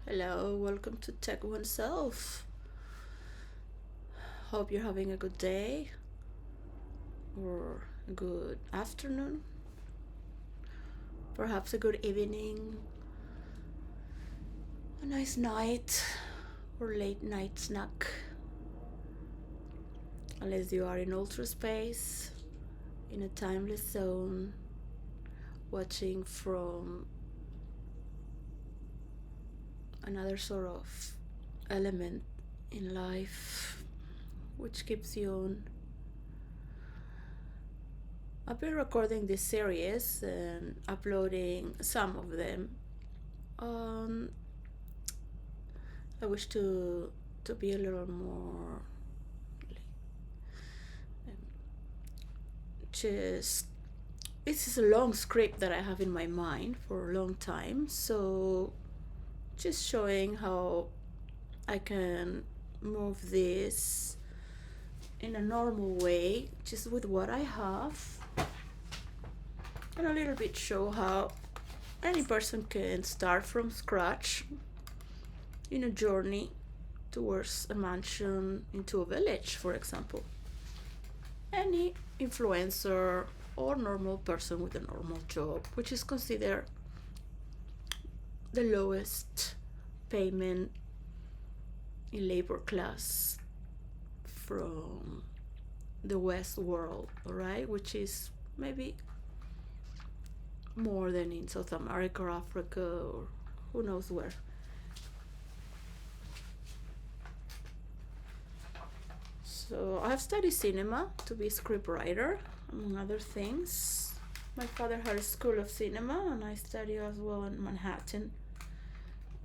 Hello, welcome to Tech Oneself. Hope you're having a good day or a good afternoon, perhaps a good evening, a nice night, or late night snack. Unless you are in ultra space, in a timeless zone, watching from another sort of element in life which keeps you on. I've been recording this series and uploading some of them. I wish to be a little more just this is a long script that I have in my mind for a long time, so just showing how I can move this in a normal way, just with what I have, and a little bit show how any person can start from scratch in a journey towards a mansion into a village, for example. Any influencer or normal person with a normal job, which is considered the lowest payment in labor class from the West world, right? Which is maybe more than in South America or Africa or who knows where. So I have studied cinema to be a scriptwriter, among other things. My father had a school of cinema, and I studied as well in Manhattan.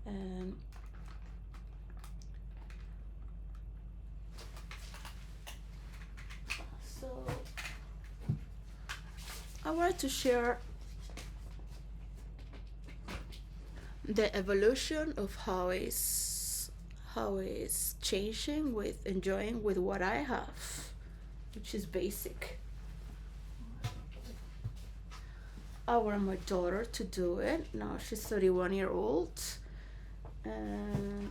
And so I wanted to share the evolution of how is changing with enjoying with what I have, which is basic. I want my daughter to do it. Now she's 31 years old, and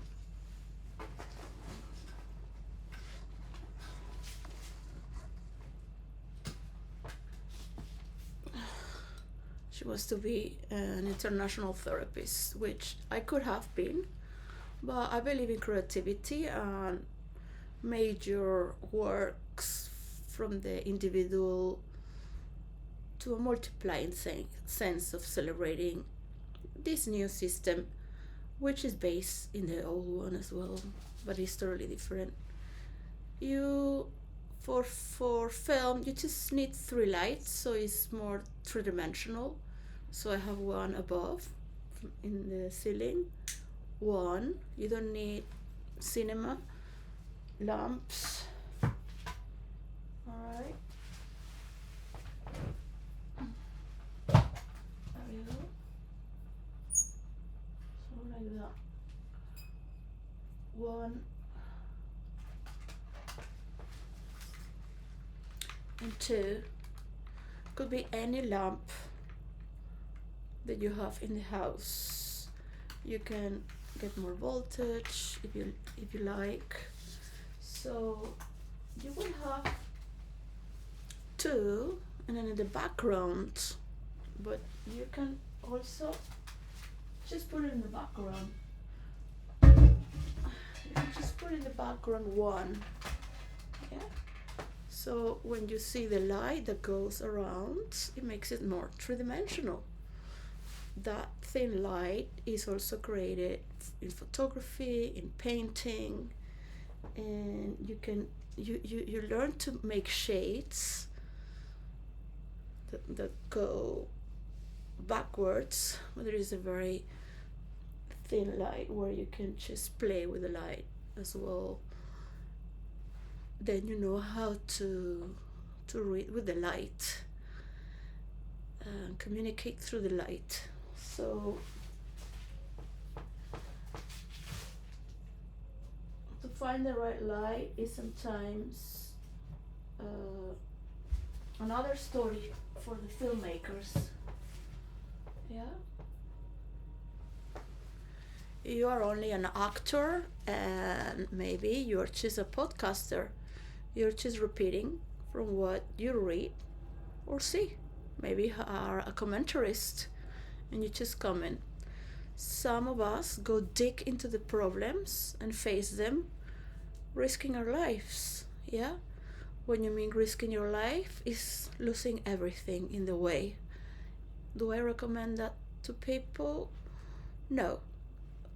she wants to be an international therapist, which I could have been, but I believe in creativity and major works from the individual to a multiplying sense of celebrating this new system, which is based in the old one as well, but it's totally different. You for film you just need three lights, so it's more three-dimensional. So I have one above in the ceiling, one you don't need cinema lamps. All right, there you go. So like that, one and two. Could be any lamp that you have in the house. You can get more voltage if you like. So you will have two, and then in the background, but you can also just put it in the background. You can just put in the background one, yeah. So when you see the light that goes around, it makes it more three-dimensional. That thin light is also created in photography, in painting, and you learn to make shades that go backwards. There is a very thin light where you can just play with the light as well. Then you know how to read with the light and communicate through the light. So to find the right light is sometimes another story for the filmmakers. Yeah. you are only an actor, and maybe you're just a podcaster. You're just repeating from what you read or see. Maybe you are a commentarist and you just comment. Some of us go dig into the problems and face them, risking our lives. Yeah? When you mean risking your life, is losing everything in the way. Do I recommend that to people? No.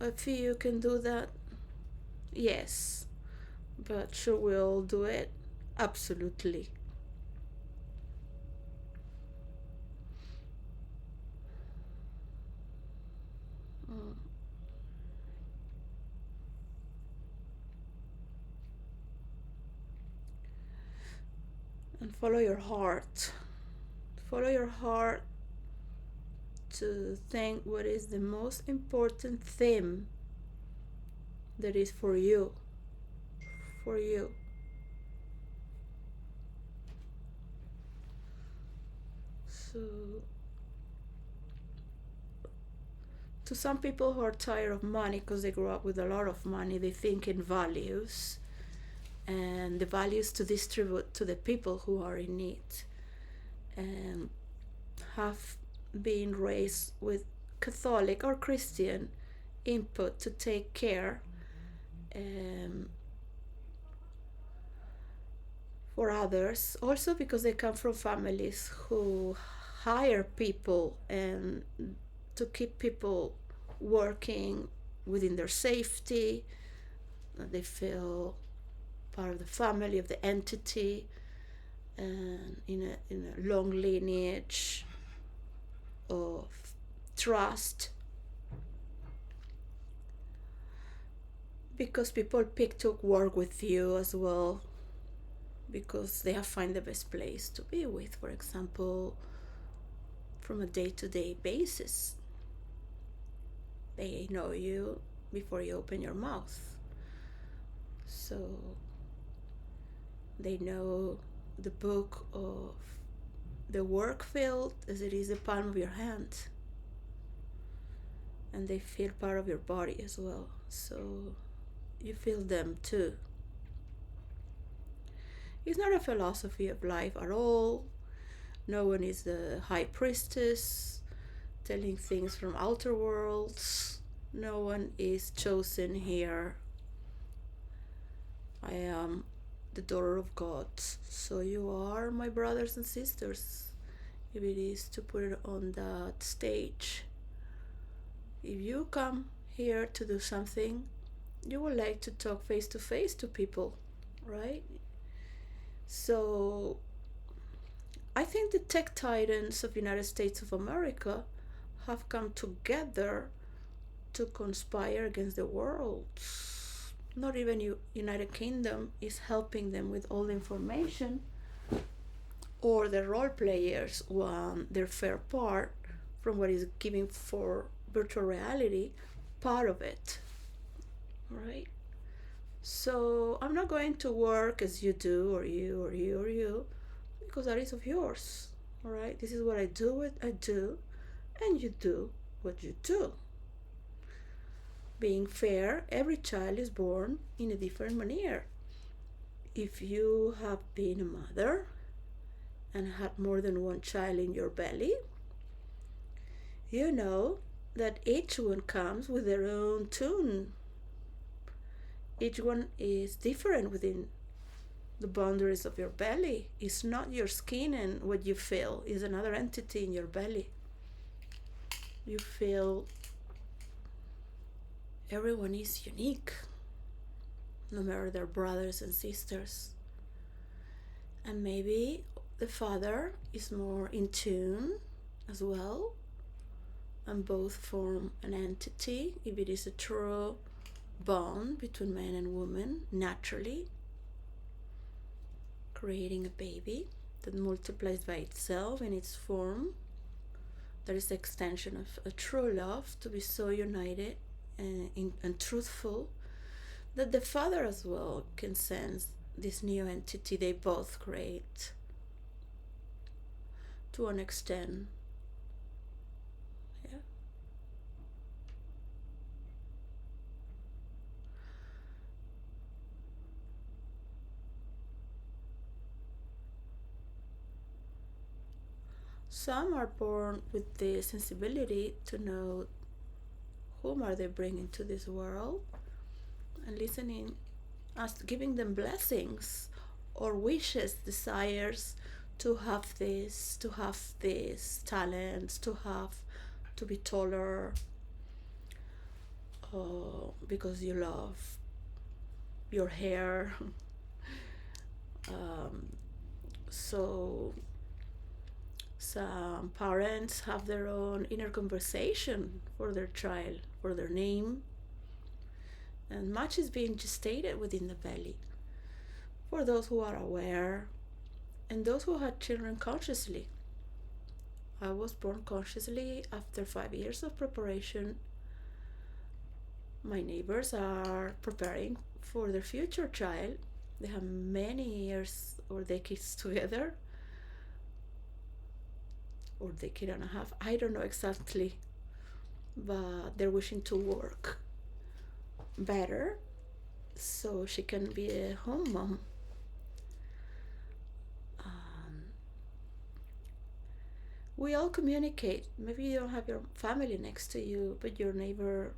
If you can do that, yes. But should we all do it? Absolutely. Mm. And follow your heart. Follow your heart to think what is the most important theme that is for you. For you. So, to some people who are tired of money because they grew up with a lot of money, they think in values, and the values to distribute to the people who are in need, and have been raised with Catholic or Christian input to take care um, for others, also because they come from families who hire people and to keep people working within their safety. They feel part of the family, of the entity, and in a long lineage of trust, because people pick to work with you as well because they have found the best place to be with, for example, from a day-to-day basis. They know you before you open your mouth, so they know the book of the work field as it is the palm of your hand, and they feel part of your body as well, so you feel them too. It's not a philosophy of life at all. No one is the high priestess telling things from outer worlds. No one is chosen here. I am the daughter of God. So you are my brothers and sisters, if it is to put it on that stage. If you come here to do something, you would like to talk face to face to people, right? So I think the tech titans of the United States of America have come together to conspire against the world. Not even United Kingdom is helping them with all the information, or the role players want their fair part from what is given for virtual reality, part of it, right? So I'm not going to work as you do, or you, or you, or you, because that is of yours, all right? This is what I do, what I do, and you do what you do. Being fair, every child is born in a different manner. If you have been a mother and had more than one child in your belly, you know that each one comes with their own tune. Each one is different within the boundaries of your belly. It's not your skin and what you feel, is another entity in your belly. You feel everyone is unique, no matter their brothers and sisters. And maybe the father is more in tune as well, and both form an entity, if it is a true bond between man and woman, naturally, creating a baby that multiplies by itself in its form. That is the extension of a true love, to be so united and truthful that the father as well can sense this new entity they both create to an extent. Yeah. Some are born with the sensibility to know whom are they bringing to this world, and listening, us giving them blessings or wishes, desires to have this talents, to be taller, because you love your hair. um, so some parents have their own inner conversation for their child, for their name, and much is being gestated within the belly. For those who are aware, and those who had children consciously. I was born consciously after 5 years of preparation. My neighbors are preparing for their future child. They have many years or decades together, or decade and a half. I don't know exactly, but they're wishing to work better so she can be a home mom. We all communicate. Maybe you don't have your family next to you, but your neighbor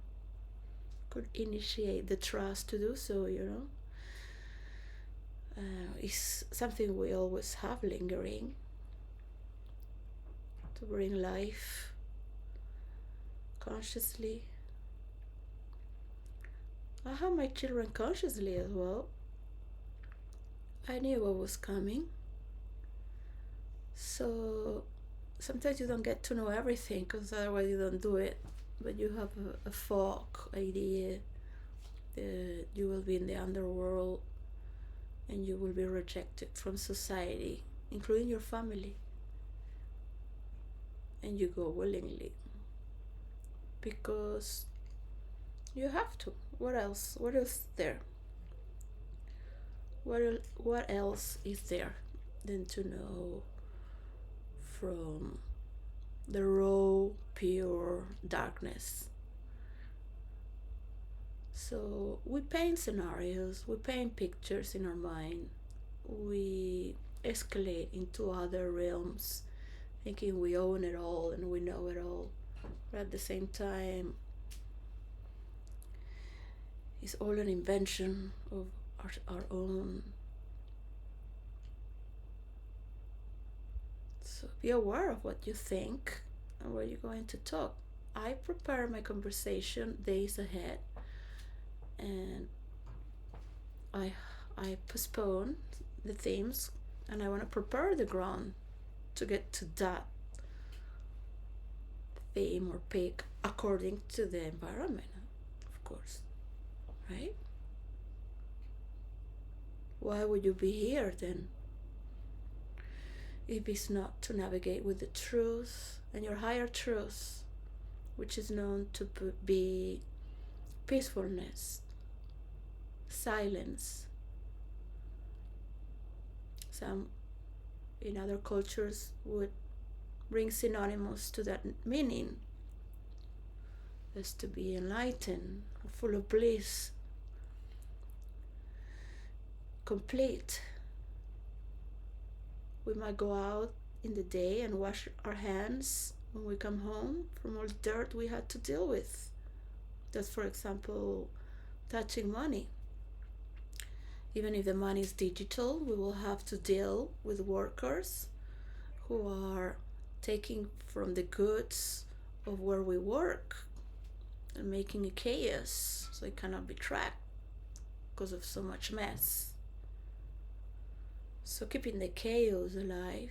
could initiate the trust to do so, It's something we always have lingering to bring life consciously. I have my children consciously as well. I knew what was coming. So sometimes you don't get to know everything because otherwise you don't do it. But you have a folk idea that you will be in the underworld and you will be rejected from society, including your family. And you go willingly because you have to. What else? What is there? What else is there than to know from the raw, pure darkness? So we paint scenarios, we paint pictures in our mind, we escalate into other realms thinking we own it all and we know it all, but at the same time it's all an invention of our own. So be aware of what you think and what you're going to talk. I prepare my conversation days ahead, and I postpone the themes, and I want to prepare the ground to get to that theme or pick according to the environment, of course, right? Why would you be here then if it's not to navigate with the truth and your higher truth, which is known to be peacefulness, silence? Some in other cultures would bring synonymous to that meaning as to be enlightened, full of bliss, complete. We might go out in the day and wash our hands when we come home from all the dirt we had to deal with. That's, for example, touching money. Even if the money is digital, we will have to deal with workers who are taking from the goods of where we work and making a chaos so it cannot be tracked because of so much mess. So keeping the chaos alive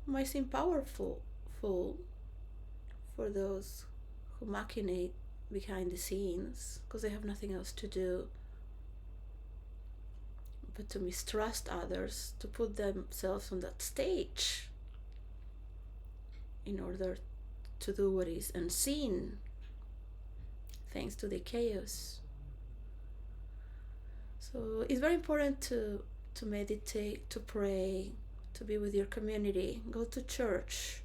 might seem powerful for those who machinate behind the scenes because they have nothing else to do but to mistrust others, to put themselves on that stage in order to do what is unseen thanks to the chaos. So it's very important to meditate, to pray, to be with your community, go to church,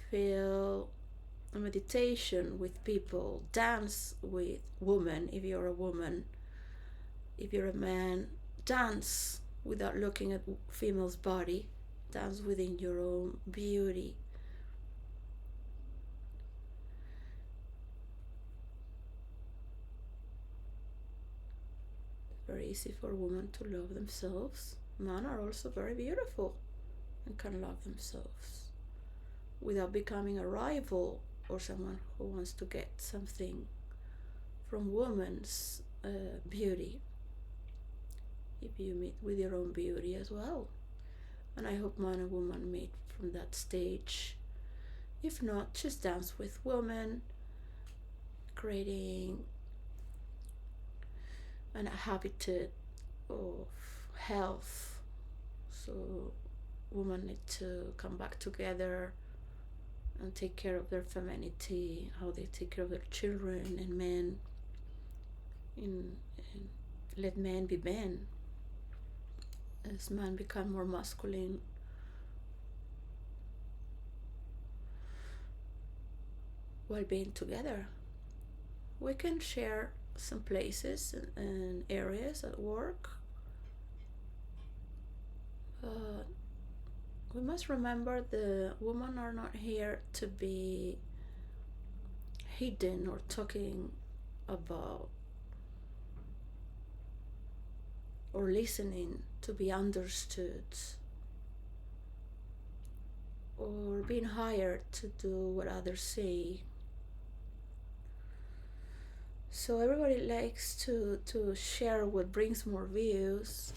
feel a meditation with people, dance with women if you're a woman. If you're a man, dance without looking at female's body. dance within your own beauty. Very easy for women to love themselves. Men are also very beautiful and can love themselves without becoming a rival or someone who wants to get something from women's beauty. If you meet with your own beauty as well. And I hope man and woman meet from that stage. If not, just dance with women, creating an habitat of health. So women need to come back together and take care of their femininity, how they take care of their children, and men, and let men be men. As men become more masculine, while being together, we can share some places and areas at work. We must remember the women are not here to be hidden or talking about or listening to be understood or being hired to do what others say. So everybody likes to share what brings more views,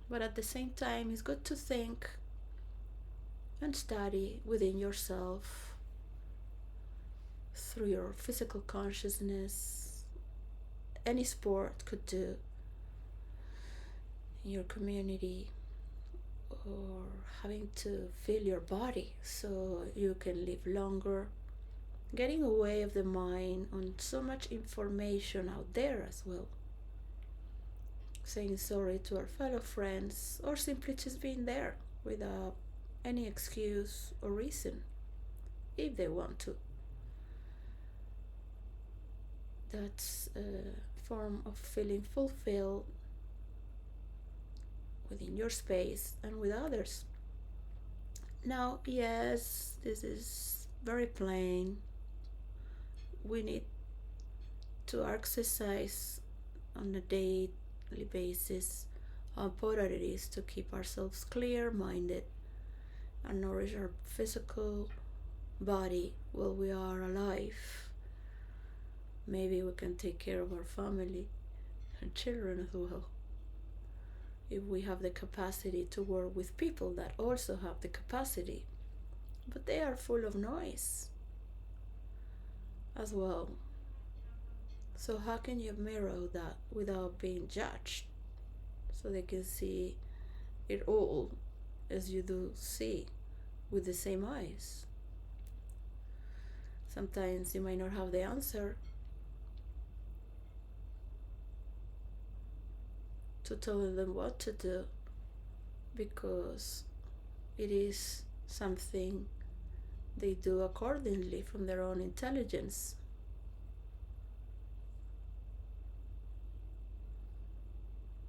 but at the same time it's good to think and study within yourself through your physical consciousness. Any sport could do in your community, or having to feel your body so you can live longer, getting away of the mind on so much information out there as well, saying sorry to our fellow friends, or simply just being there without any excuse or reason if they want to. That's a form of feeling fulfilled within your space and with others. Now, yes, this is very plain. We need to exercise on a daily basis how important it is to keep ourselves clear-minded and nourish our physical body while we are alive. Maybe we can take care of our family and children as well, if we have the capacity to work with people that also have the capacity, but they are full of noise as well. So how can you mirror that without being judged, so they can see it all as you do see with the same eyes? Sometimes you might not have the answer to tell them what to do, because it is something they do accordingly from their own intelligence.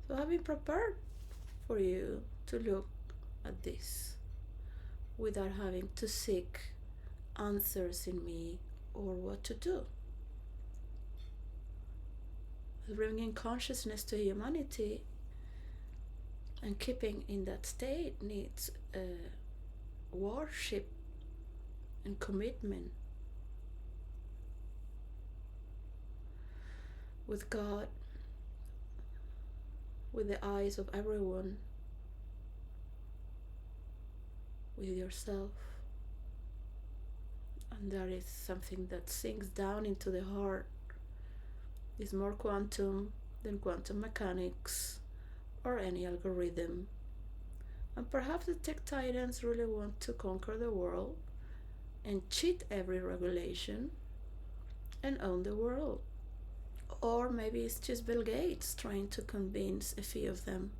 So I've been prepared for you to look at this without having to seek answers in me or what to do. Bringing consciousness to humanity and keeping in that state needs worship and commitment with God, with the eyes of everyone, with yourself. And that is something that sinks down into the heart. Is more quantum than quantum mechanics or any algorithm. And perhaps the tech titans really want to conquer the world and cheat every regulation and own the world. Or maybe it's just Bill Gates trying to convince a few of them.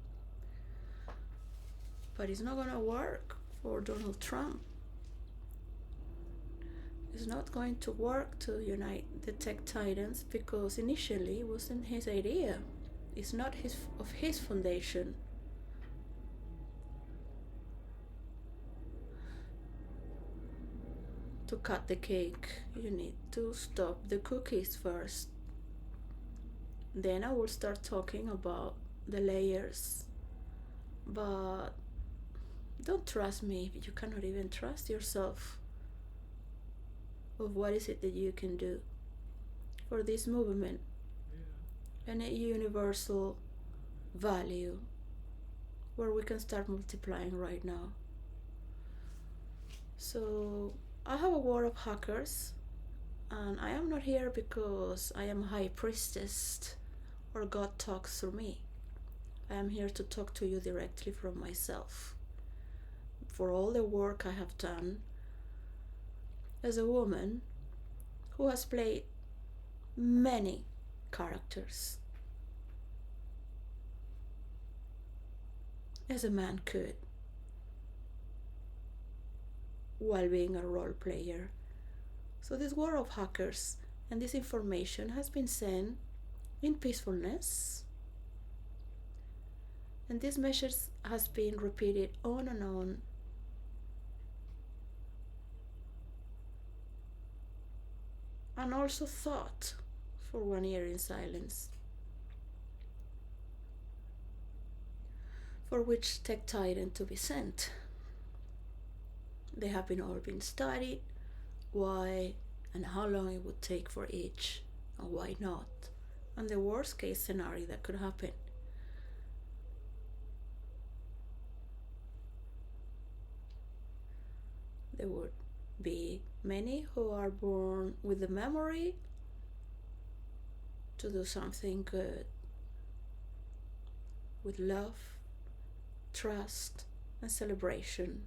But it's not going to work for Donald Trump. It's not going to work to unite the tech titans, because initially it wasn't his idea. It's not of his foundation. to cut the cake, you need to stop the cookies first. Then I will start talking about the layers. But don't trust me if you cannot even trust yourself of what is it that you can do for this movement and a universal value where we can start multiplying right now. So I have a war of hackers, and I am not here because I am high priestess or God talks through me. I am here to talk to you directly from myself. For all the work I have done as a woman who has played many characters, as a man could, while being a role player. So this war of hackers and this information has been sent in peacefulness, and this message has been repeated on and on, and also thought for 1 year in silence, for which tech titan to be sent. They have been all been studied, why and how long it would take for each, and why not, and the worst case scenario that could happen. There would be many who are born with the memory to do something good, with love, trust, and celebration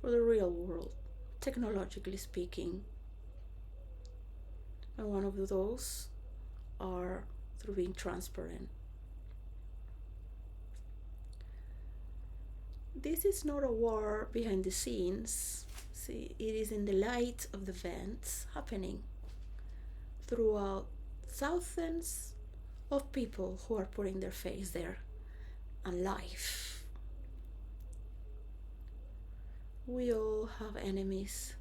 for the real world, technologically speaking. And one of those are through being transparent. This is not a war behind the scenes. See, it is in the light of the events happening throughout thousands of people who are putting their face there, and life. We all have enemies.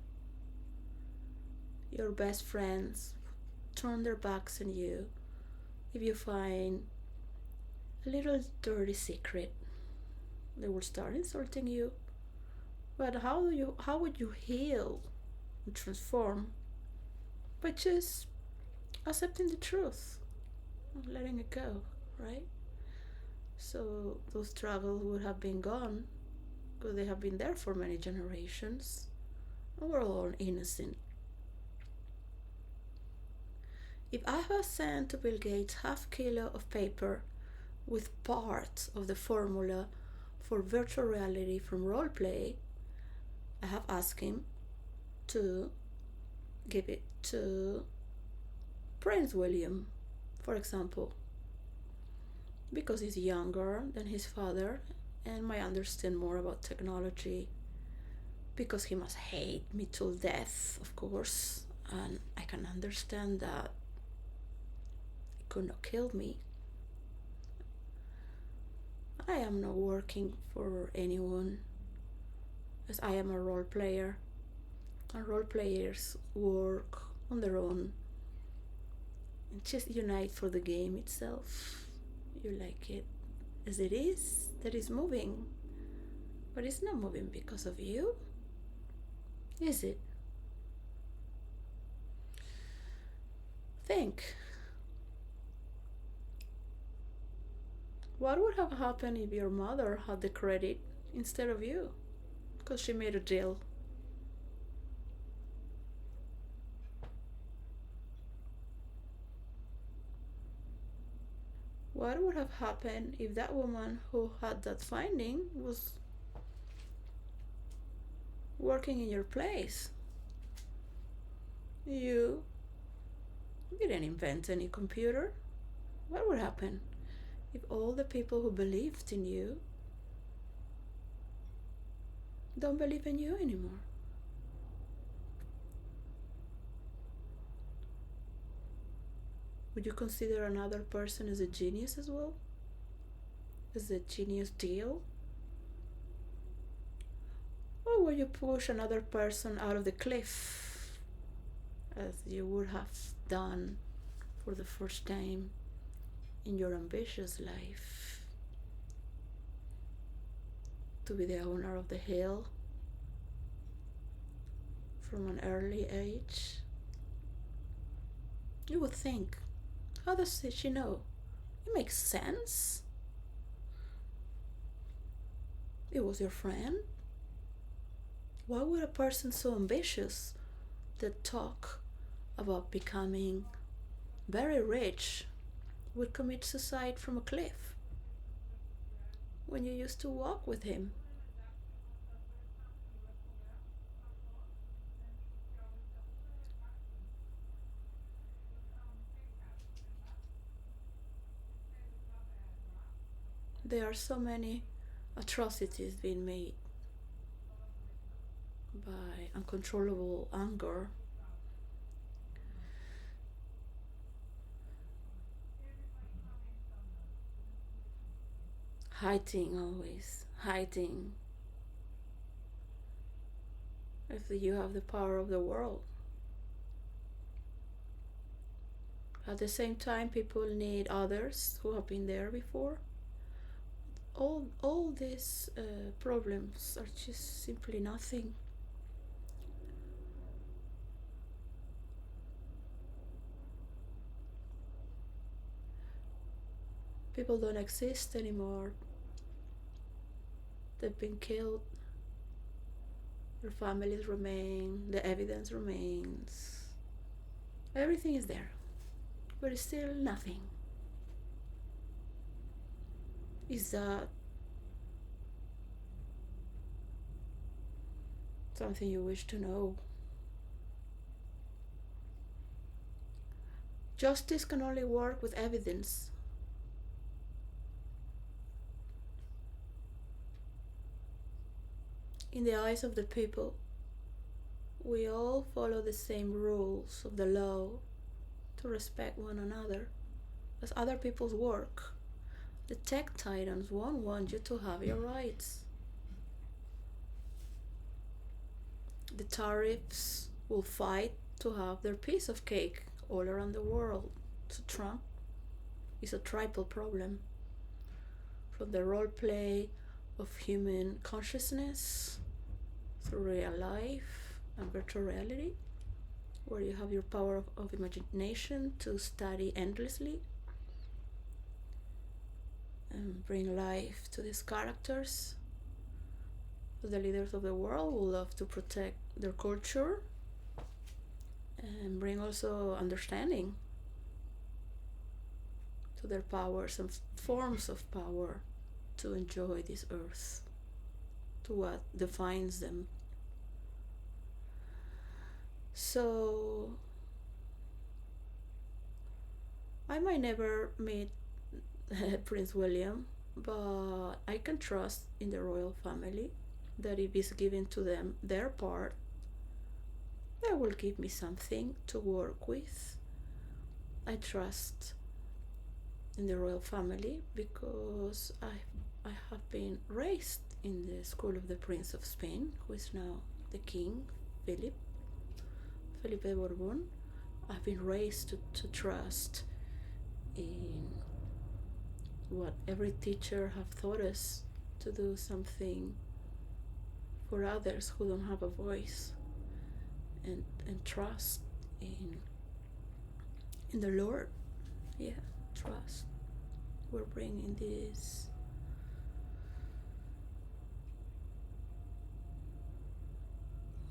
Your best friends turn their backs on you if you find a little dirty secret. They will start insulting you. But how would you heal and transform? By just accepting the truth and letting it go, right? So those struggles would have been gone because they have been there for many generations, and we're all innocent. If I have sent to Bill Gates half kilo of paper with parts of the formula for virtual reality from roleplay, I have asked him to give it to Prince William, for example, because he's younger than his father and might understand more about technology, because he must hate me till death, of course, and I can understand that. It could not kill me. I am not working for anyone, as I am a role player, and role players work on their own and just unite for the game itself. You like it as it is, that is moving, but it's not moving because of you, is it? Think. What would have happened if your mother had the credit instead of you? Because she made a deal. What would have happened if that woman who had that finding was working in your place? You didn't invent any computer. What would happen if all the people who believed in you don't believe in you anymore? Would you consider another person as a genius as well? As a genius deal? Or would you push another person out of the cliff as you would have done for the first time in your ambitious life? To be the owner of the hill from an early age? You would think, how does she know? It makes sense. It was your friend. Why would a person so ambitious that talk about becoming very rich would commit suicide from a cliff when you used to walk with him? There are so many atrocities being made by uncontrollable anger. Hiding, always hiding. If you have the power of the world. At the same time, people need others who have been there before. All these problems are just simply nothing. People don't exist anymore. They've been killed. Their families remain. The evidence remains. Everything is there, but it's still nothing. Is that something you wish to know? Justice can only work with evidence. In the eyes of the people, we all follow the same rules of the law to respect one another as other people's work. The tech titans won't want you to have your rights. The tariffs will fight to have their piece of cake all around the world. So Trump is a triple problem. From the role play of human consciousness through real life and virtual reality, where you have your power of imagination to study endlessly and bring life to these characters. The leaders of the world will love to protect their culture and bring also understanding to their powers and forms of power to enjoy this earth, to what defines them. So I might never meet Prince William, but I can trust in the royal family that if it's given to them their part, they will give me something to work with. I trust in the royal family because I have been raised in the school of the Prince of Spain, who is now the King, Felipe de Bourbon. I've been raised to trust in what every teacher have taught us, to do something for others who don't have a voice, and trust in the Lord. Yeah, trust. We're bringing this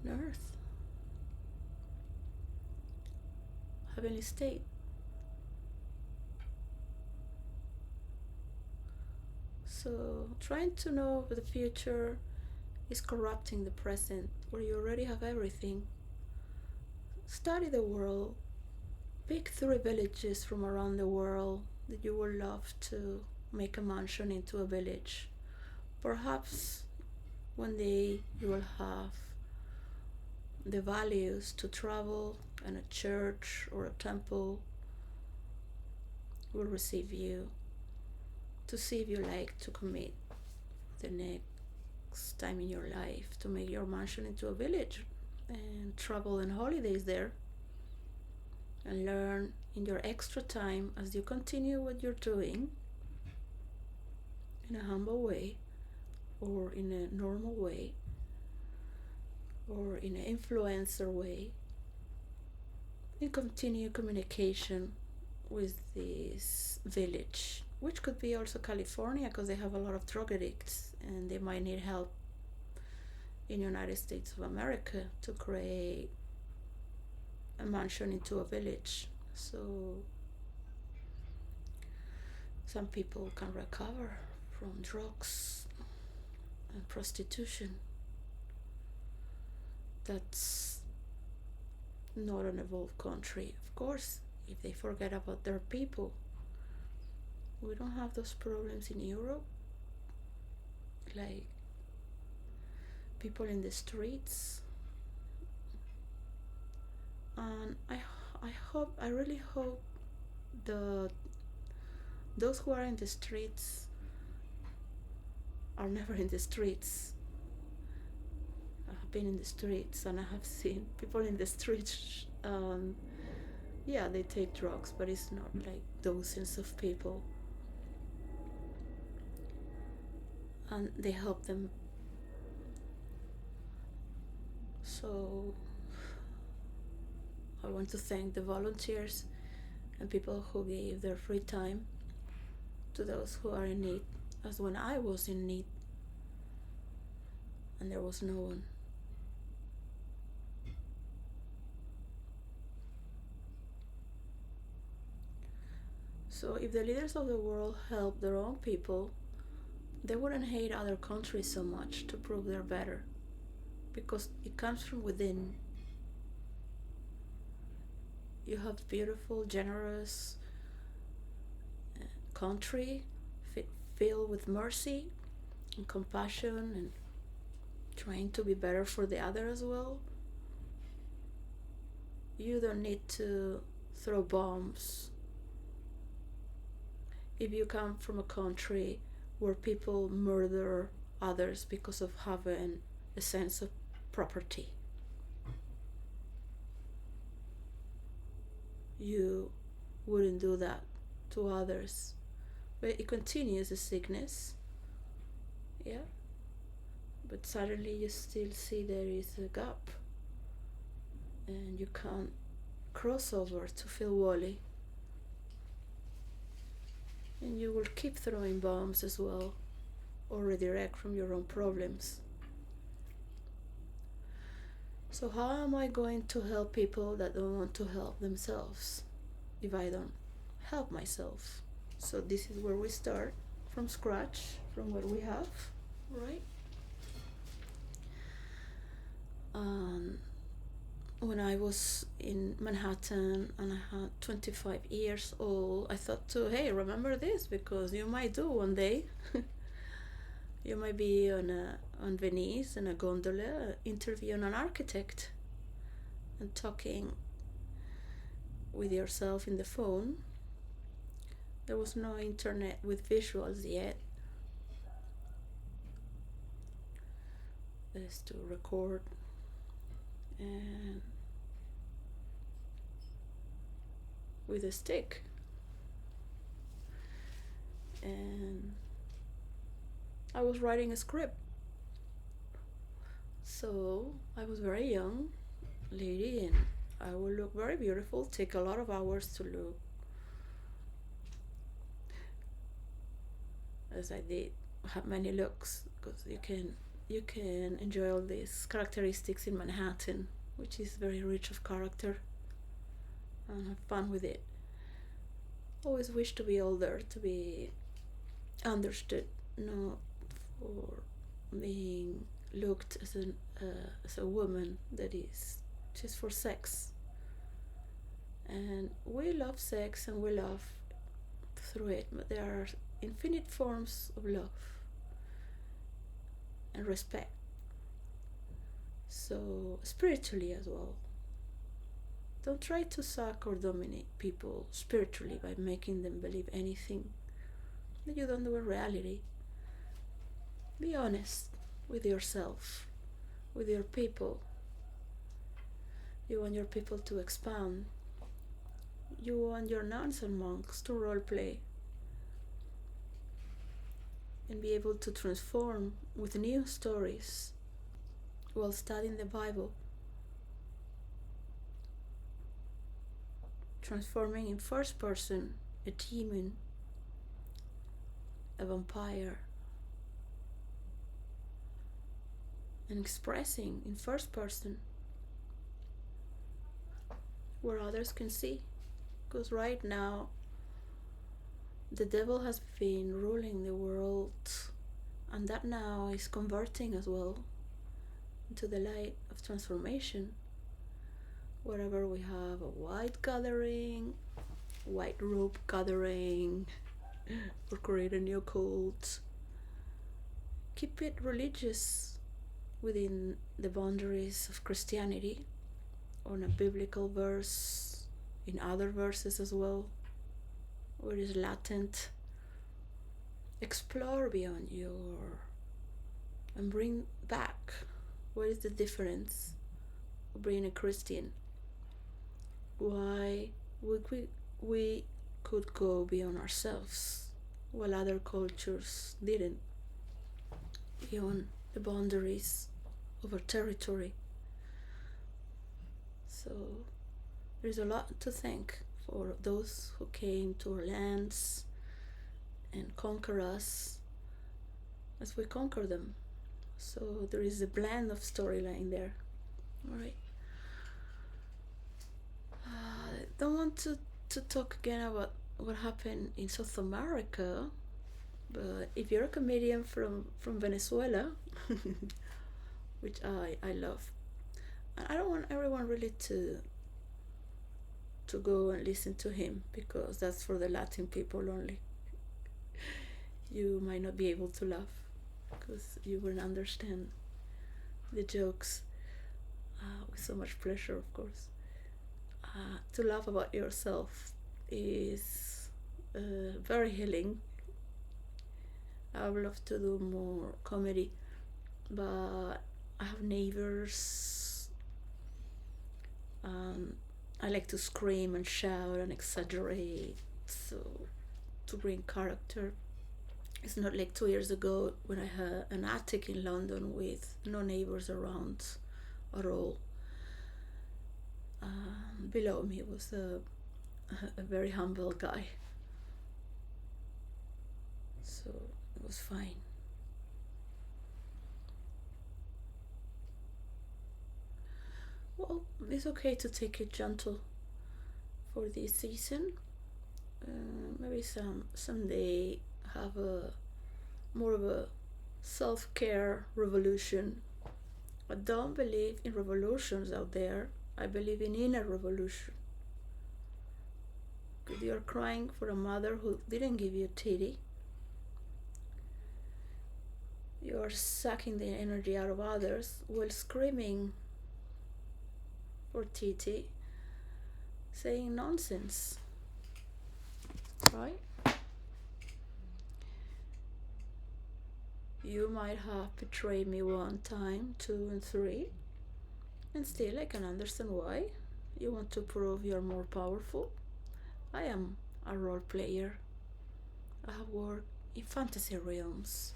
on earth, heavenly state. So trying to know the future is corrupting the present, where you already have everything. Study the world. Pick 3 villages from around the world that you would love to make a mansion into a village. Perhaps one day you will have the values to travel, and a church or a temple will receive you to see if you like to commit the next next time in your life to make your mansion into a village and travel on holidays there and learn in your extra time as you continue what you're doing in a humble way or in a normal way or in an influencer way, and continue communication with this village, which could be also California because they have a lot of drug addicts and they might need help in United States of America to create a mansion into a village, so some people can recover from drugs and prostitution. That's not an evolved country. Of course, if they forget about their people, we don't have those problems in Europe, like people in the streets. And I really hope the those who are in the streets are never in the streets. I have been in the streets and I have seen people in the streets. Yeah, they take drugs, but it's not like dozens of people. And they help them. So I want to thank the volunteers and people who gave their free time to those who are in need, as when I was in need and there was no one. So if the leaders of the world help their own people, they wouldn't hate other countries so much to prove they're better, because it comes from within. You have beautiful, generous country filled with mercy and compassion and trying to be better for the other as well. You don't need to throw bombs. If you come from a country where people murder others because of having a sense of property, you wouldn't do that to others. But it continues, the sickness, yeah, but suddenly you still see there is a gap and you can't cross over to feel wally, and you will keep throwing bombs as well, or redirect from your own problems. So how am I going to help people that don't want to help themselves if I don't help myself? So this is where we start, from scratch, from what we have, right? When I was in Manhattan and I had 25 years old, I thought too, hey, remember this, because you might do one day. You might be on Venice in a gondola interviewing an architect and talking with yourself in the phone. There was no internet with visuals yet. There's to record and with a stick. And I was writing a script. So I was very young lady and I would look very beautiful, take a lot of hours to look as I did, have many looks, because you can enjoy all these characteristics in Manhattan, which is very rich of character, and have fun with it. Always wish to be older, to be understood, not for being looked as a woman that is just for sex. And we love sex and we love through it, but there are infinite forms of love and respect. So spiritually as well. Don't try to suck or dominate people spiritually by making them believe anything that you don't do in reality. Be honest with yourself, with your people. You want your people to expand. You want your nuns and monks to role play and be able to transform with new stories while studying the Bible, transforming in first person a demon, a vampire, and expressing in first person where others can see. Because right now the devil has been ruling the world, and that now is converting as well into the light of transformation. Wherever we have a white gathering, white robe gathering, or create a new cult, keep it religious within the boundaries of Christianity, on a biblical verse, in other verses as well, where it is latent. Explore beyond your and bring back what is the difference of being a Christian. Why we could go beyond ourselves while other cultures didn't, beyond the boundaries of our territory. So there's a lot to thank for those who came to our lands and conquer us as we conquer them. So there is a blend of storyline there. All right. I don't want to talk again about what happened in South America, but if you're a comedian from Venezuela, which I love, and I don't want everyone really to go and listen to him, because that's for the Latin people only. You might not be able to laugh because you wouldn't understand the jokes with so much pleasure, of course. To laugh about yourself is very healing. I would love to do more comedy, but I have neighbors. I like to scream and shout and exaggerate, so to bring character. It's not like 2 years ago when I had an attic in London with no neighbors around at all. Below me was a very humble guy, so it was fine. Well, it's okay to take it gentle for this season. Maybe someday have a more of a self-care revolution. I don't believe in revolutions out there. I believe in inner revolution. Because you're crying for a mother who didn't give you a titty. You're sucking the energy out of others while screaming for titty, saying nonsense. Right? You might have betrayed me 1 time, 2 and 3, and still I can understand why. You want to prove you're more powerful. I am a role player. I have worked in fantasy realms.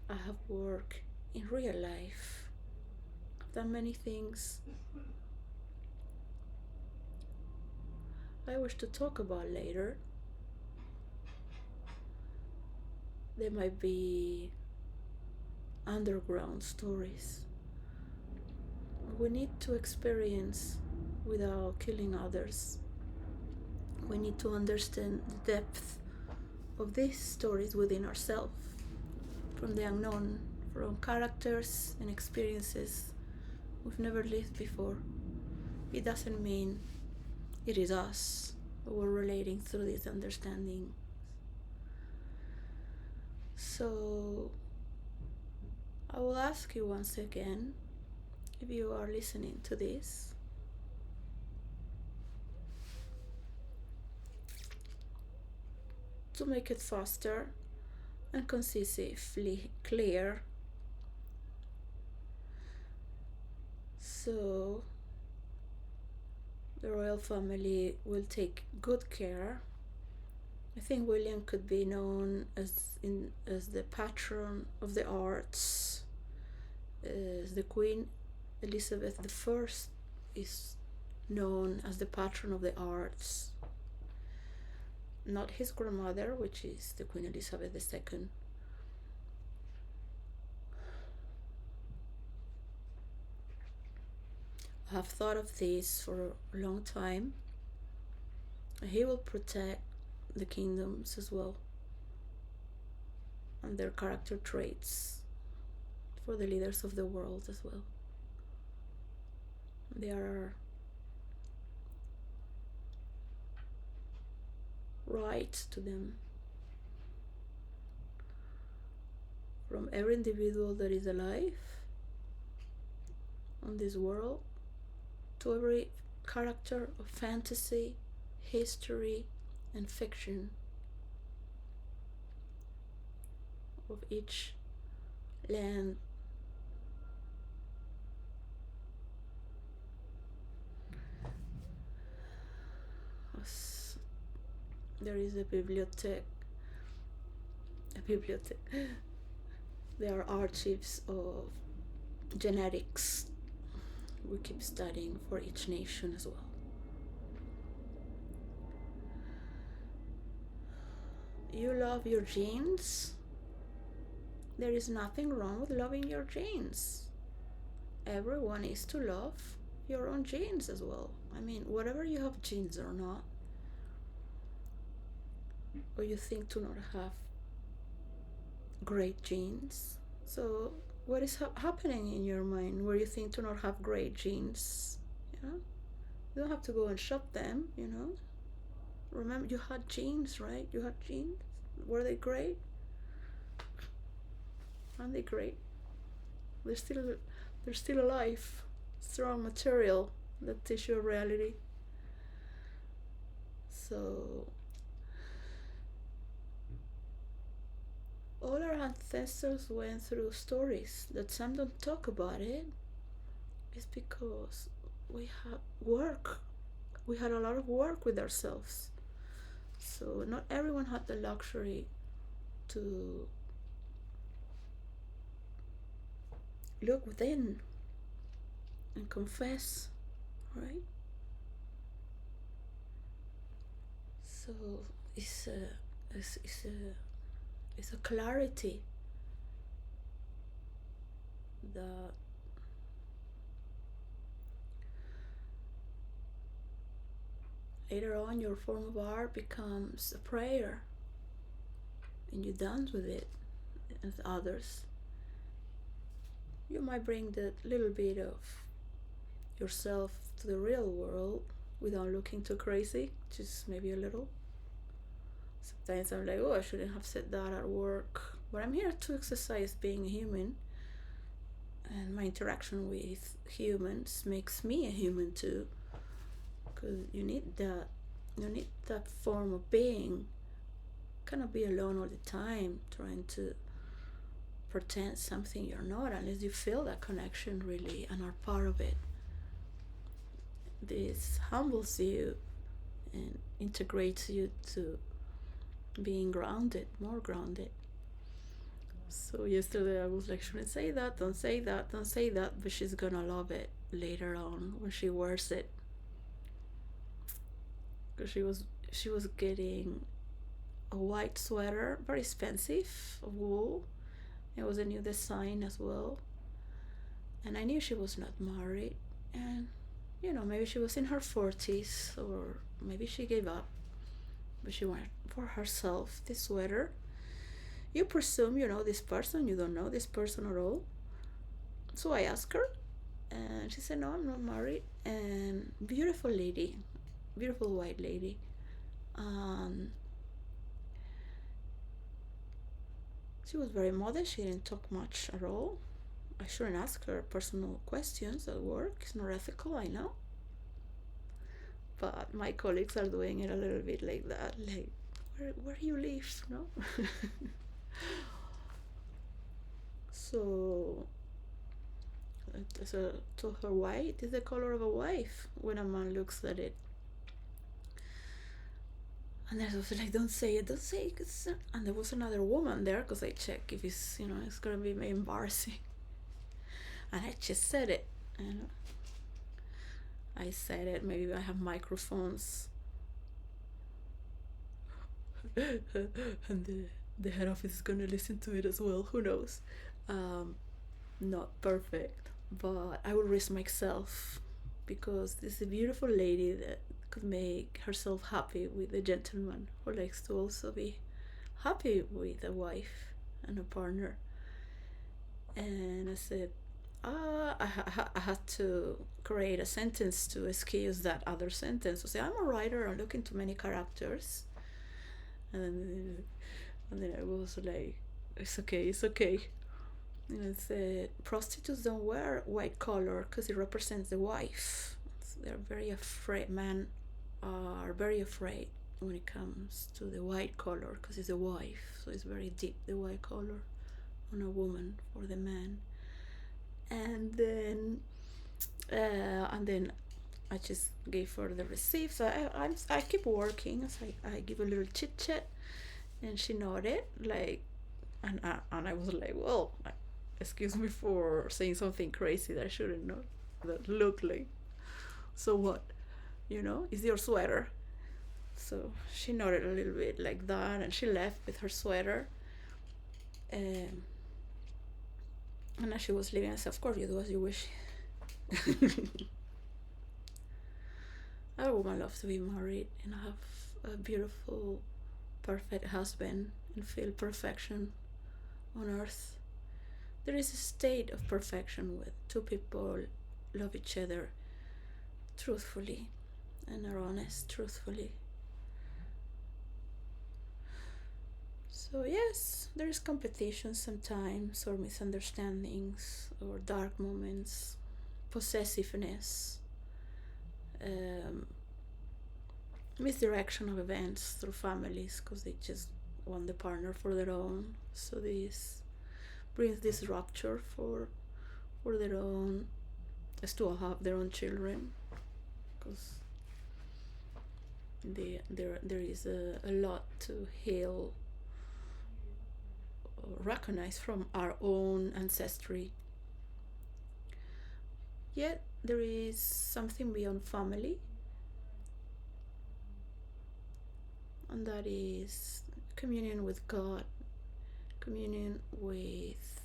I have worked in real life. I've done many things I wish to talk about later. There might be underground stories. We need to experience without killing others. We need to understand the depth of these stories within ourselves, from the unknown, from characters and experiences we've never lived before. It doesn't mean it is us who we're relating through this understanding. So I will ask you once again, if you are listening to this, to make it faster and concisely clear So the royal family will take good care. I think William could be known as the patron of the arts. As the Queen Elizabeth I is known as the patron of the arts. Not his grandmother, which is the Queen Elizabeth II. I have thought of this for a long time. He will protect the kingdoms as well and their character traits for the leaders of the world as well. They are rights to them from every individual that is alive on this world to every character of fantasy, history, and fiction of each land. There is a bibliothèque. There are archives of genetics we keep studying for each nation as well. You love your genes. There is nothing wrong with loving your genes. Everyone is to love your own genes as well. I mean, whatever you have genes or not, or you think to not have great genes. So what is happening in your mind where you think to not have great genes? You know, you don't have to go and shop them. You know, remember you had genes, right? You had genes. Were they great? Aren't they great? They're still alive, strong material, the tissue of reality. So all our ancestors went through stories that some don't talk about it. It's because we had work. We had a lot of work with ourselves. So not everyone had the luxury to look within and confess, right? So it's a clarity that later on your form of art becomes a prayer and you dance with it with others. You might bring that little bit of yourself to the real world without looking too crazy, just maybe a little. Sometimes I'm like, oh, I shouldn't have said that at work, but I'm here to exercise being a human, and my interaction with humans makes me a human too, because you need that form of being. Cannot be alone all the time trying to pretend something you're not unless you feel that connection really and are part of it. This humbles you and integrates you to being grounded, more grounded. So yesterday I was like, shouldn't say that, don't say that, don't say that, but she's gonna love it later on when she wears it. Because she was getting a white sweater, very expensive, of wool. It was a new design as well. And I knew she was not married, and maybe she was in her 40s, or maybe she gave up, but she wanted for herself this sweater. You presume you know this person, you don't know this person at all. So I asked her, and she said, no, I'm not married. And beautiful lady, beautiful white lady. She was very modest, she didn't talk much at all. I shouldn't ask her personal questions at work, it's not ethical, I know. But my colleagues are doing it a little bit like that, like, where do you live, no? So So to her, white is the color of a wife when a man looks at it. And I was like, don't say it, don't say it. And there was another woman there because I check if it's, it's going to be embarrassing. And I just said it. I said it. Maybe I have microphones. And the head office is going to listen to it as well. Who knows? Not perfect. But I will risk myself because this is a beautiful lady that could make herself happy with a gentleman who likes to also be happy with a wife and a partner. And I said, I had to create a sentence to excuse that other sentence. So say, I'm a writer, I'm looking to many characters. And then I was like, it's okay. And I said, prostitutes don't wear white color because it represents the wife. So they're very afraid, men are very afraid when it comes to the white color because it's a wife. So it's very deep, the white color on a woman for the man. And then I just gave her the receipt. So I keep working. So I give a little chit chat, and she nodded like, and I was like, well, excuse me for saying something crazy that I shouldn't know. That looked like, so what? Is your sweater? So she nodded a little bit like that, and she left with her sweater. And as she was leaving, I said, of course, you do as you wish. Every woman loves to be married and have a beautiful, perfect husband and feel perfection on earth. There is a state of perfection where two people love each other truthfully and are honest truthfully. So yes, there is competition sometimes, or misunderstandings, or dark moments, possessiveness, misdirection of events through families because they just want the partner for their own. So this brings this rupture for their own, as to have their own children, because there is a lot to heal or recognize from our own ancestry. Yet there is something beyond family, and that is communion with God, communion with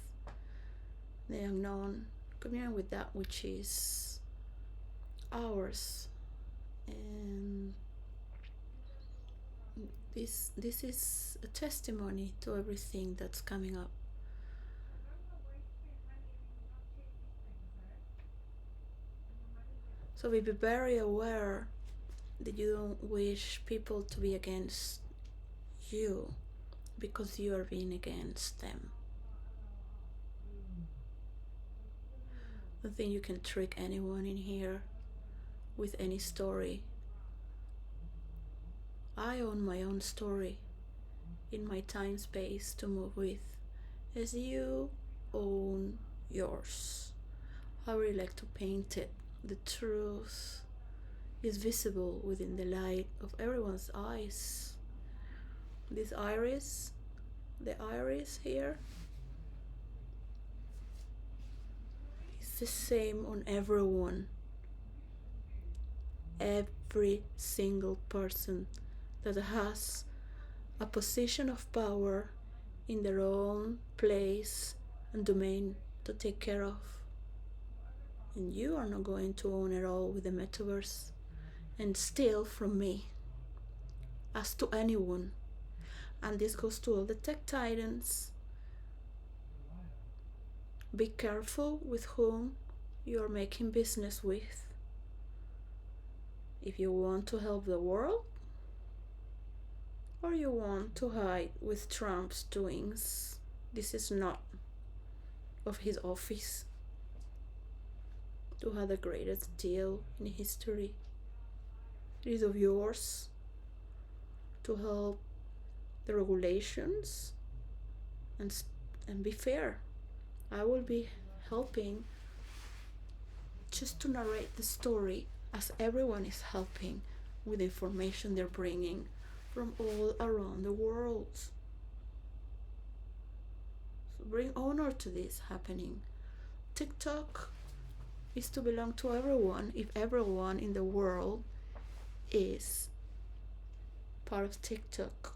the unknown, communion with that which is ours. And this is a testimony to everything that's coming up. So be very aware that you don't wish people to be against you because you are being against them. I don't think you can trick anyone in here with any story. I own my own story in my time space to move with, as you own yours. I really like to paint it. The truth is visible within the light of everyone's eyes. This iris, the iris here, is the same on everyone. Every single person that has a position of power in their own place and domain to take care of. And you are not going to own it all with the metaverse and steal from me, as to anyone. And this goes to all the tech titans. Be careful with whom you are making business with. If you want to help the world, or you want to hide with Trump's doings, this is not of his office to have the greatest deal in history. It is of yours to help the regulations and be fair. I will be helping just to narrate the story as everyone is helping with the information they're bringing from all around the world. So bring honor to this happening. TikTok is to belong to everyone if everyone in the world is part of TikTok.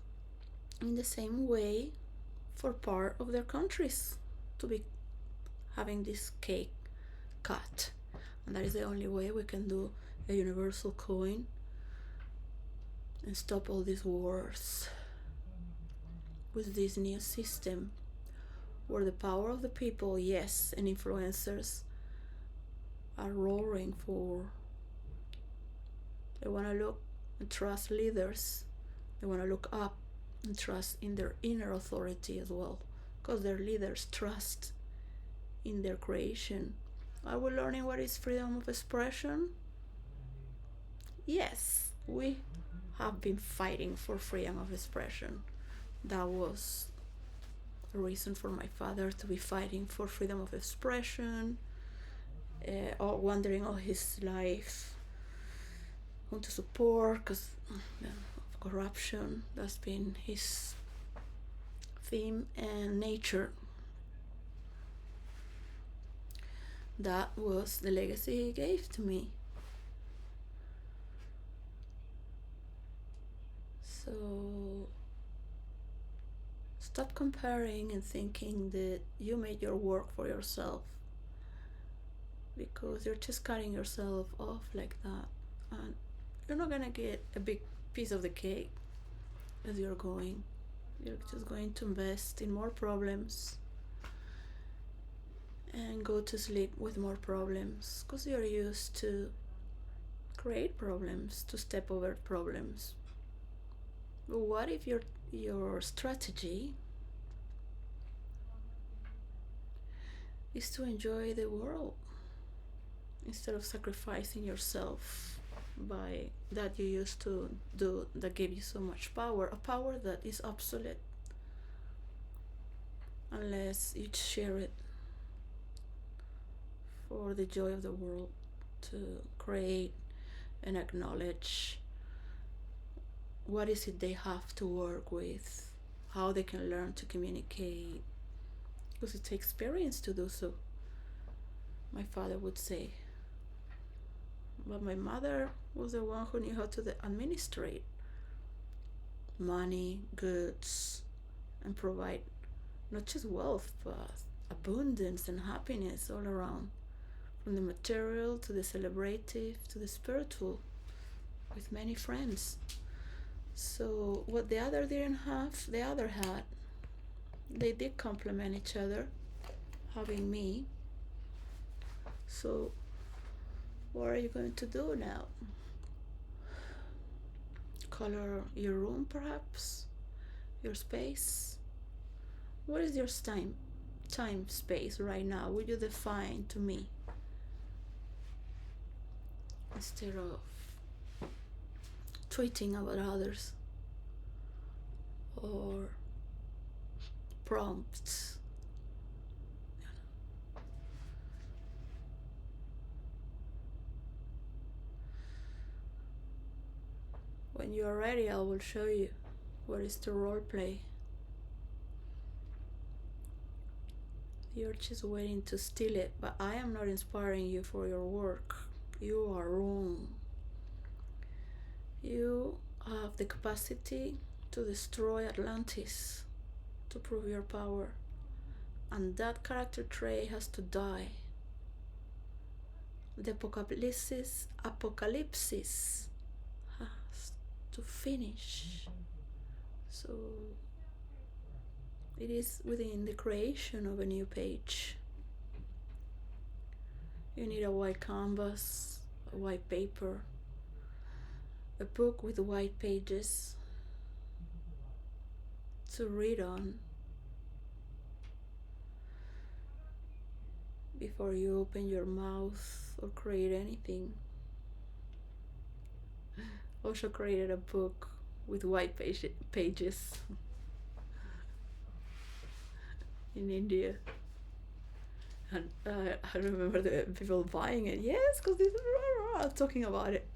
In the same way, for part of their countries to be having this cake cut. And that is the only way we can do a universal coin and stop all these wars with this new system where the power of the people, yes, and influencers are roaring for. They want to look and trust leaders. They want to look up and trust in their inner authority as well, because their leaders trust in their creation. Are we learning what is freedom of expression? Yes, we have been fighting for freedom of expression. That was a reason for my father to be fighting for freedom of expression, or wondering all his life who to support because of corruption. That's been his theme and nature. That was the legacy he gave to me. So stop comparing and thinking that you made your work for yourself, because you're just cutting yourself off like that, and you're not gonna get a big piece of the cake as you're going. You're just going to invest in more problems and go to sleep with more problems, because you're used to create problems, to step over problems. But what if your strategy is to enjoy the world instead of sacrificing yourself by that you used to do, that gave you so much power, a power that is obsolete unless you share it for the joy of the world, to create and acknowledge what is it they have to work with, how they can learn to communicate, because it takes experience to do so, my father would say. But my mother was the one who knew how to administrate money, goods, and provide not just wealth, but abundance and happiness all around, from the material to the celebrative to the spiritual, with many friends. So what the other didn't have, the other had. They did complement each other, having me. So what are you going to do now? Color your room, perhaps? Your space? What is your time space right now? Would you define to me? Instead of tweeting about others or prompts. When you are ready, I will show you what is to role play. You're just waiting to steal it, but I am not inspiring you for your work. You are wrong. You have the capacity to destroy Atlantis, to prove your power, and that character trait has to die. The apocalypsis has to finish. So it is within the creation of a new page. You need a white canvas, a white paper, a book with white pages to read on before you open your mouth or create anything. Also created a book with white pages in India. And I remember the people buying it. Yes, because this talking about it.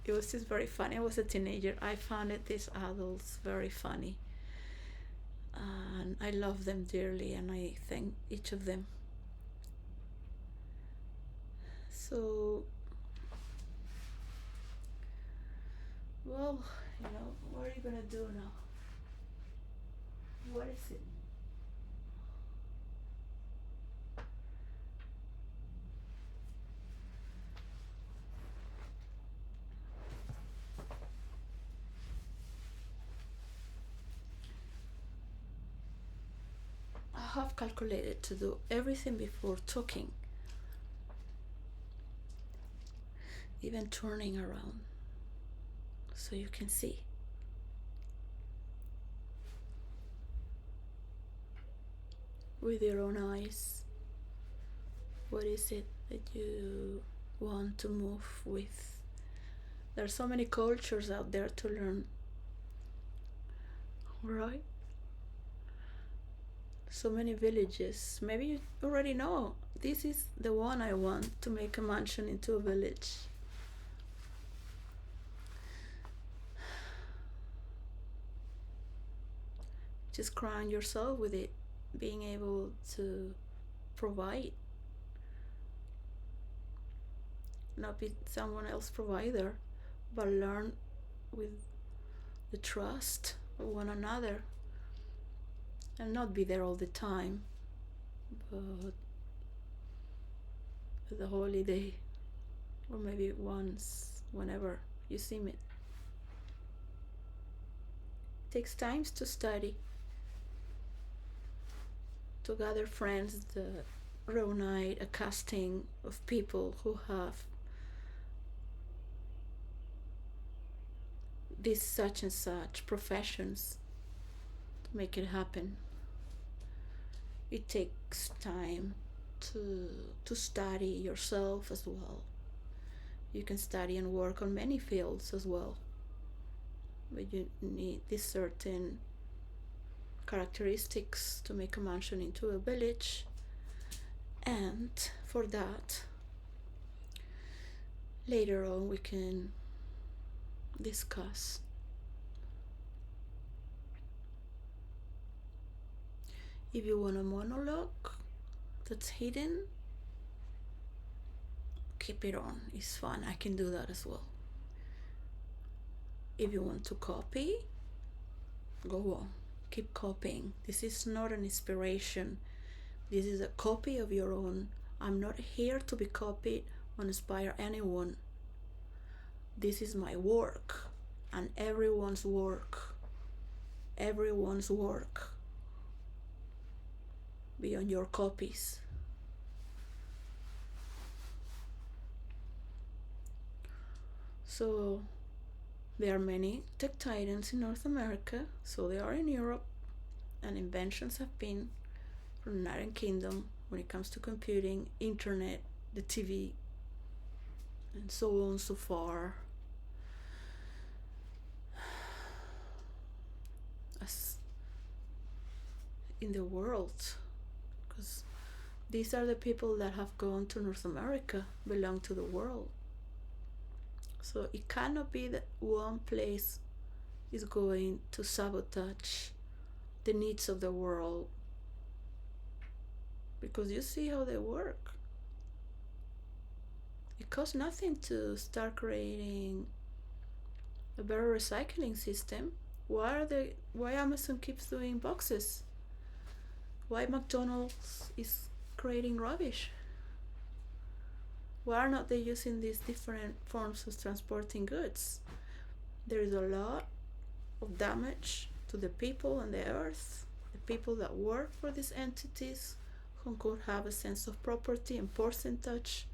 It was just very funny. I was a teenager. I found it these adults very funny, and I love them dearly, and I thank each of them. So, well, what are you gonna do now? What is it? I have calculated to do everything before talking, even turning around, so you can see. With your own eyes, what is it that you want to move with? There are so many cultures out there to learn, right? So many villages. Maybe you already know this is the one I want to make a mansion into a village. Just crown yourself with it, being able to provide, not be someone else's provider, but learn with the trust of one another, and not be there all the time, but the holiday, or maybe once, whenever you see it. It takes times to study, to gather friends that reunite a casting of people who have these such and such professions to make it happen. It takes time to study yourself as well. You can study and work on many fields as well, but you need these certain characteristics to make a mansion into a village. And for that, later on we can discuss. If you want a monologue that's hidden, keep it on. It's fun. I can do that as well. If you want to copy, go on. Keep copying. This is not an inspiration. This is a copy of your own. I'm not here to be copied or inspire anyone. This is my work, and everyone's work. Everyone's work. Beyond your copies. So there are many tech titans in North America, so they are in Europe, and inventions have been from the United Kingdom when it comes to computing, internet, the TV, and so on so far. As in the world, because these are the people that have gone to North America, belong to the world. So it cannot be that one place is going to sabotage the needs of the world, because you see how they work. It costs nothing to start creating a better recycling system. Why Amazon keeps doing boxes? Why McDonald's is creating rubbish? Why are not they using these different forms of transporting goods? There is a lot of damage to the people and the earth, the people that work for these entities, who could have a sense of property and percentage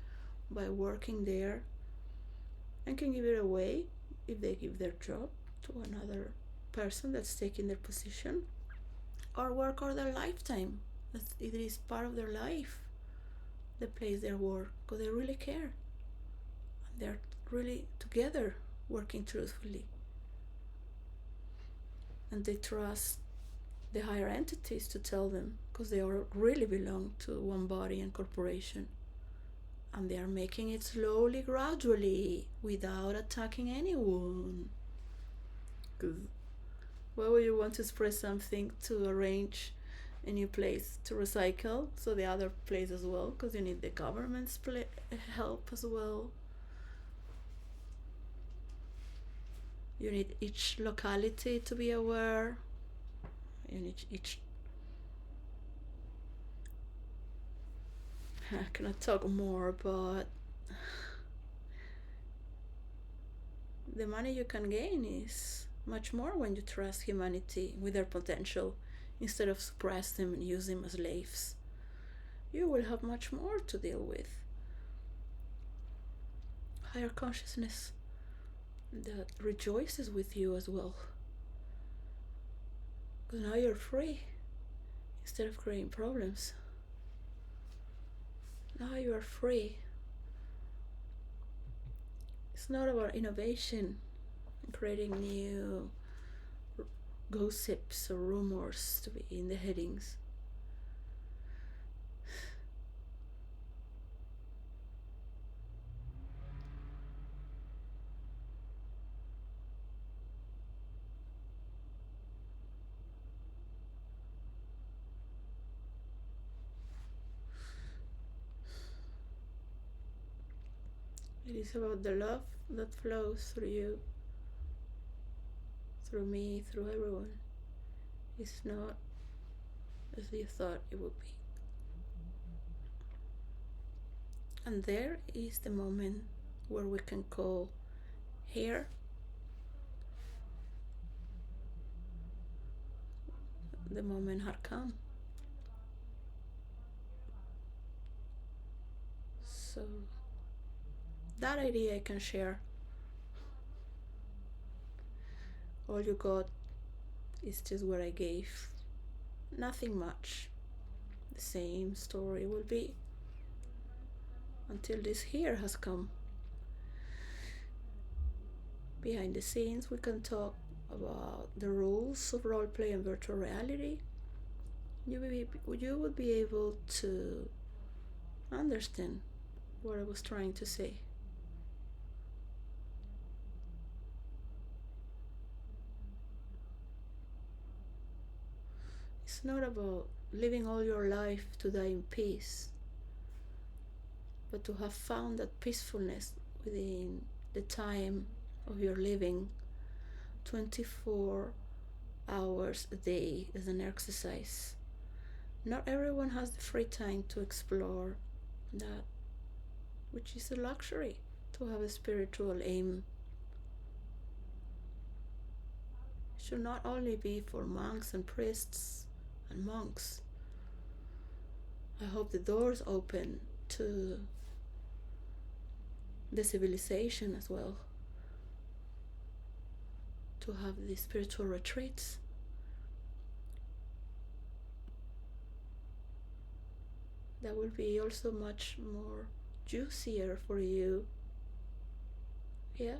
by working there, and can give it away if they give their job to another person that's taking their position, or work all their lifetime. It is part of their life, the place they work, because they really care. They're really together working truthfully. And they trust the higher entities to tell them, because they all really belong to one body and corporation. And they are making it slowly, gradually, without attacking anyone. Because why would you want to spread something to arrange a new place to recycle, so the other place as well? Because you need the government's help as well. You need each locality to be aware. You need each. I cannot talk more, but the money you can gain is much more when you trust humanity with their potential instead of suppress them and use them as slaves. You will have much more to deal with. Higher consciousness that rejoices with you as well. Because now you're free instead of creating problems. Now you are free. It's not about innovation and creating new gossips or rumors to be in the headings. It is about the love that flows through you, through me, through everyone. It's not as you thought it would be. And there is the moment where we can call here. The moment had come. So that idea I can share. All you got is just what I gave. Nothing much. The same story will be until this here has come. Behind the scenes, we can talk about the rules of roleplay and virtual reality. You would be able to understand what I was trying to say. It's not about living all your life to die in peace, but to have found that peacefulness within the time of your living 24 hours a day as an exercise. Not everyone has the free time to explore that, which is a luxury, to have a spiritual aim. It should not only be for monks and priests and monks. I hope the doors open to the civilization as well, to have these spiritual retreats. That will be also much more juicier for you. Yeah.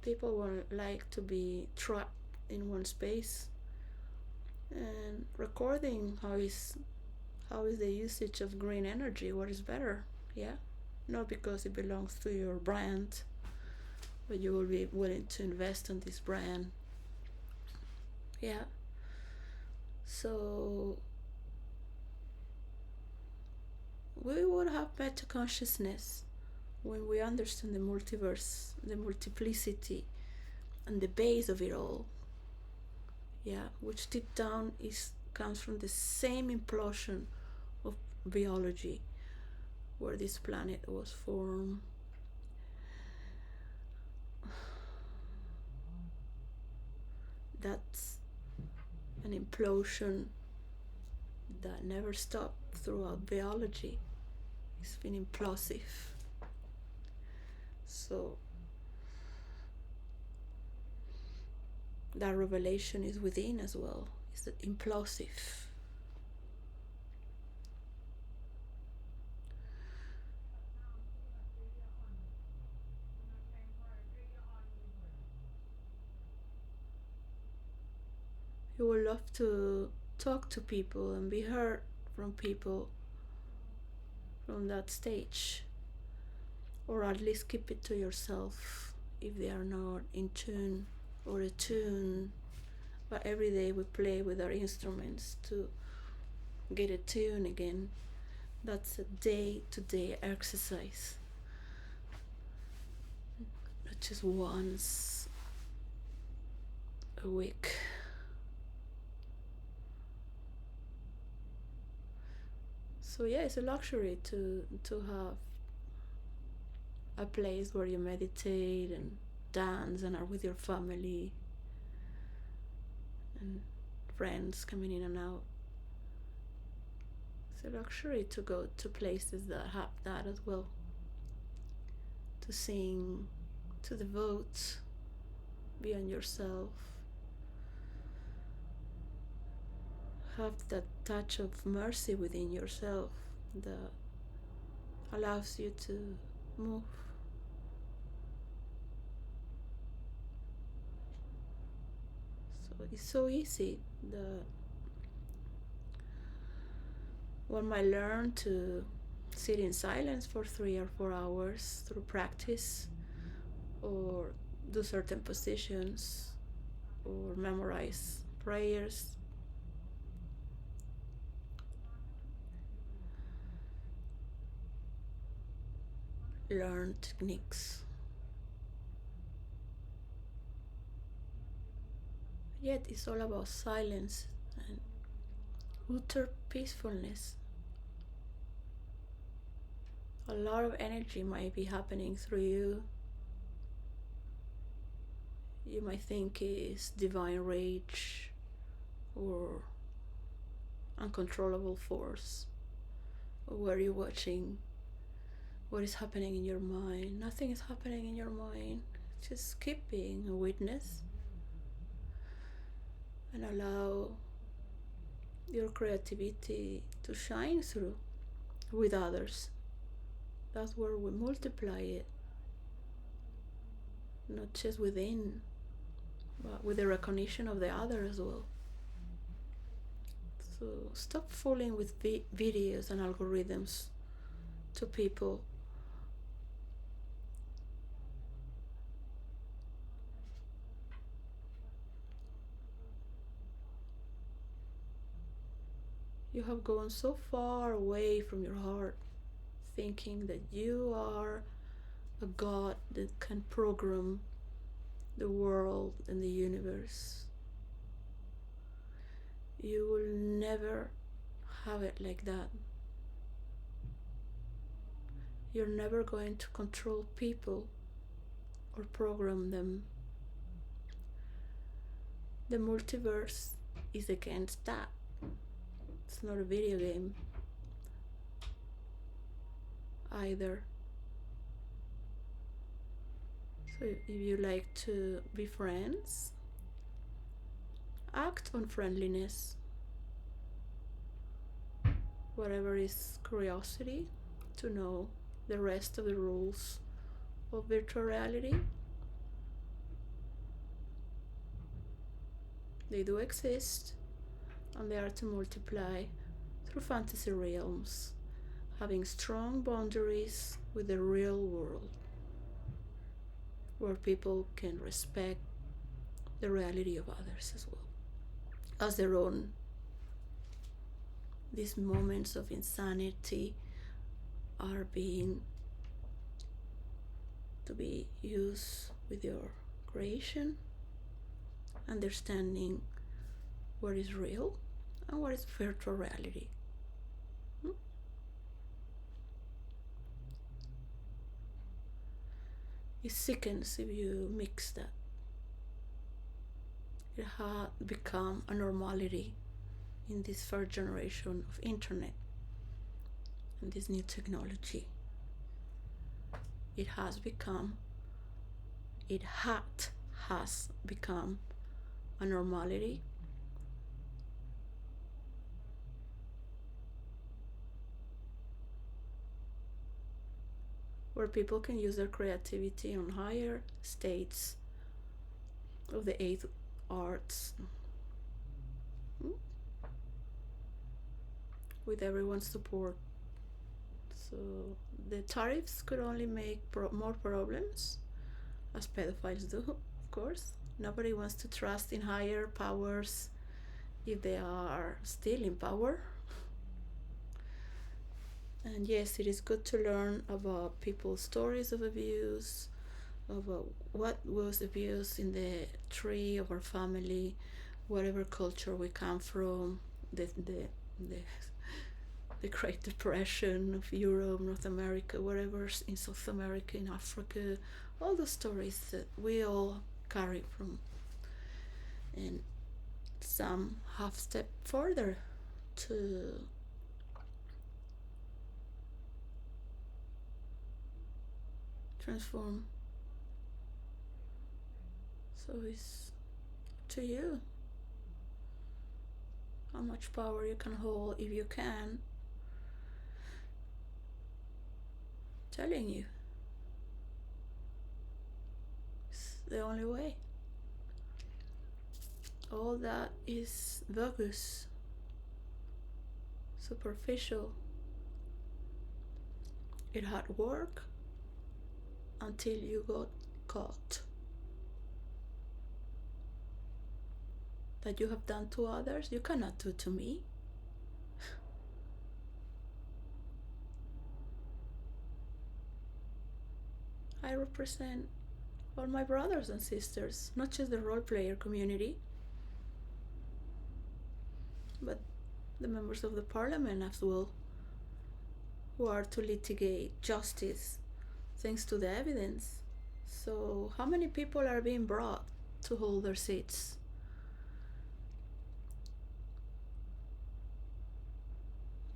People won't like to be trapped in one space. And recording how is the usage of green energy, what is better? Yeah. Not because it belongs to your brand, but you will be willing to invest in this brand. Yeah. So we would have better consciousness when we understand the multiverse, the multiplicity, and the base of it all. Yeah, which deep down comes from the same implosion of biology, where this planet was formed. That's an implosion that never stopped throughout biology. It's been implosive. So that revelation is within as well. It's that implosive. You will love to talk to people and be heard from people from that stage, or at least keep it to yourself if they are not in tune or attuned. But every day we play with our instruments to get attuned again. That's a day-to-day exercise, not just once a week. So yeah, it's a luxury to have a place where you meditate and dance and are with your family and friends coming in and out. It's a luxury to go to places that have that as well. To sing, to devote beyond yourself. Have that touch of mercy within yourself that allows you to move. So it's so easy that one might learn to sit in silence for 3 or 4 hours through practice, or do certain positions, or memorize prayers. Learn techniques. Yet it's all about silence and utter peacefulness. A lot of energy might be happening through you. You might think it's divine rage or uncontrollable force. Or were you watching what is happening in your mind? Nothing is happening in your mind. Just keep being a witness and allow your creativity to shine through with others. That's where we multiply it, not just within, but with the recognition of the other as well. So stop fooling with videos and algorithms to people. You have gone so far away from your heart, thinking that you are a God that can program the world and the universe. You will never have it like that. You're never going to control people or program them. The multiverse is against that. It's not a video game either. So if you like to be friends, act on friendliness. Whatever is curiosity to know the rest of the rules of virtual reality, they do exist, and they are to multiply through fantasy realms, having strong boundaries with the real world, where people can respect the reality of others as well as their own. These moments of insanity are being to be used with your creation, understanding what is real and what is virtual reality. It sickens if you mix that. It had become a normality in this third generation of internet and this new technology. It has become a normality. Where people can use their creativity on higher states of the eighth arts mm, with everyone's support. So the tariffs could only make more problems, as pedophiles do, of course. Nobody wants to trust in higher powers if they are still in power. And yes, it is good to learn about people's stories of abuse, about what was abuse in the tree of our family, whatever culture we come from, the the Great Depression of Europe, North America, whatever, in South America, in Africa, all the stories that we all carry from. And some have stepped further to transform. So it's to you how much power you can hold if you can. Telling you, it's the only way. All that is bogus, superficial. It had work until you got caught. That you have done to others, you cannot do to me. I represent all my brothers and sisters, not just the role player community, but the members of the parliament as well, who are to litigate justice thanks to the evidence. So, how many people are being brought to hold their seats?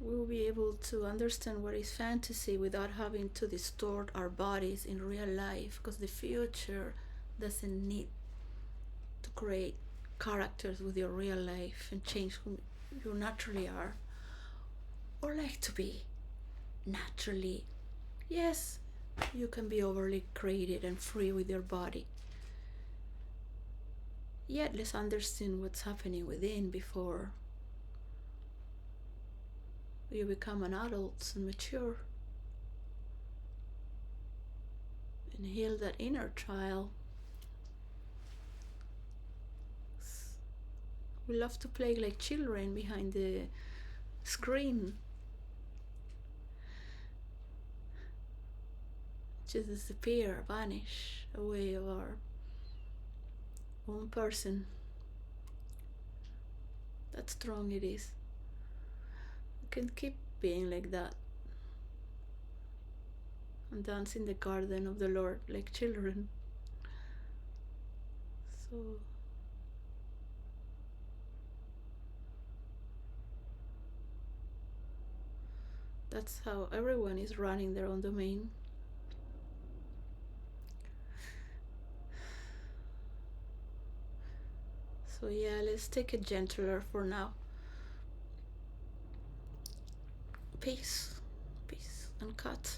We will be able to understand what is fantasy without having to distort our bodies in real life, because the future doesn't need to create characters with your real life and change who you naturally are or like to be naturally. Yes, you can be overly creative and free with your body. Yet let's understand what's happening within before you become an adult and mature and heal that inner child. We love to play like children behind the screen. Just disappear, vanish away of our own person. That strong it is. We can keep being like that and dance in the garden of the Lord like children. So that's how everyone is running their own domain. So yeah, let's take it gentler for now. Peace, peace, and cut.